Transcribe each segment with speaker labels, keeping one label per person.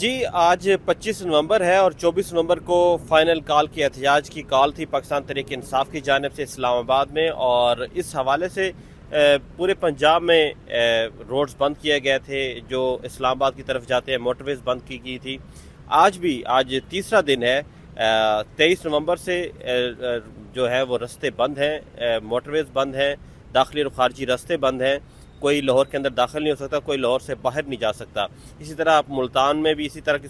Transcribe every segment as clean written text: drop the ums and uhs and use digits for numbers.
Speaker 1: جی آج 25 نومبر ہے اور 24 نومبر کو فائنل کال کی احتجاج کی کال تھی پاکستان تحریک انصاف کی جانب سے اسلام آباد میں، اور اس حوالے سے پورے پنجاب میں روڈز بند کیے گئے تھے جو اسلام آباد کی طرف جاتے ہیں، موٹر ویز بند کی گئی تھی۔ آج تیسرا دن ہے، 23 نومبر سے جو ہے وہ رستے بند ہیں، موٹر ویز بند ہیں، داخلی اور خارجی رستے بند ہیں، کوئی لاہور کے اندر داخل نہیں ہو سکتا، کوئی لاہور سے باہر نہیں جا سکتا۔ اسی طرح ملتان میں بھی اسی طرح کی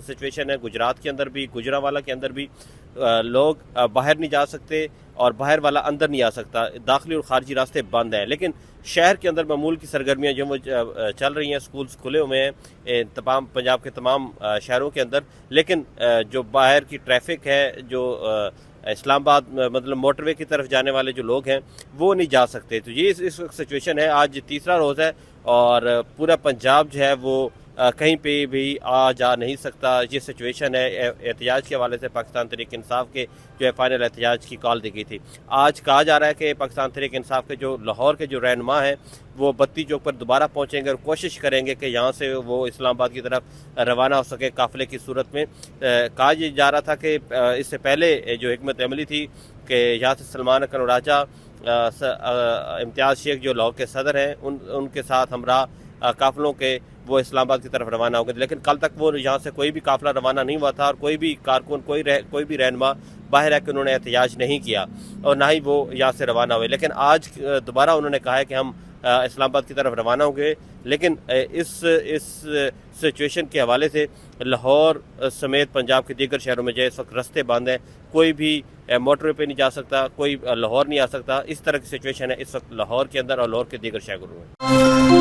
Speaker 1: سچویشن ہے، گجرات کے اندر بھی، گجرانوالہ کے اندر بھی لوگ باہر نہیں جا سکتے اور باہر والا اندر نہیں آ سکتا، داخلی اور خارجی راستے بند ہیں۔ لیکن شہر کے اندر معمول کی سرگرمیاں جو چل رہی ہیں، سکولز کھلے ہوئے ہیں تمام پنجاب کے تمام شہروں کے اندر، لیکن جو باہر کی ٹریفک ہے، جو اسلام آباد مطلب موٹر وے کی طرف جانے والے جو لوگ ہیں وہ نہیں جا سکتے۔ تو یہ اس وقت سچویشن ہے، آج تیسرا روز ہے اور پورا پنجاب جو ہے وہ کہیں پہ بھی آ جا نہیں سکتا۔ یہ سچویشن ہے احتجاج کے حوالے سے پاکستان تحریک انصاف کے جو ہے فائنل احتجاج کی کال دی گئی تھی۔ آج کہا جا رہا ہے کہ پاکستان تحریک انصاف کے جو لاہور کے جو رہنما ہیں وہ بتی چوک پر دوبارہ پہنچیں گے اور کوشش کریں گے کہ یہاں سے وہ اسلام آباد کی طرف روانہ ہو سکے قافلے کی صورت میں۔ کہا یہ جا رہا تھا کہ اس سے پہلے جو حکمت عملی تھی کہ یہاں سے سلمان اکن راجہ، امتیاز شیخ جو لاہور کے صدر ہیں، ان کے ساتھ ہمراہ قافلوں کے وہ اسلام آباد کی طرف روانہ ہو گئے، لیکن کل تک وہ یہاں سے کوئی بھی قافلہ روانہ نہیں ہوا تھا اور کوئی بھی کارکن، کوئی بھی رہنما باہر ہے کہ انہوں نے احتجاج نہیں کیا اور نہ ہی وہ یہاں سے روانہ ہوئے۔ لیکن آج دوبارہ انہوں نے کہا ہے کہ ہم اسلام آباد کی طرف روانہ ہوں گے، لیکن اس سچویشن کے حوالے سے لاہور سمیت پنجاب کے دیگر شہروں میں جو اس وقت رستے بند ہیں، کوئی بھی موٹر وے پہ نہیں جا سکتا، کوئی لاہور نہیں آ سکتا۔ اس طرح کی سچویشن ہے اس وقت لاہور کے اندر اور لاہور کے دیگر شہروں میں۔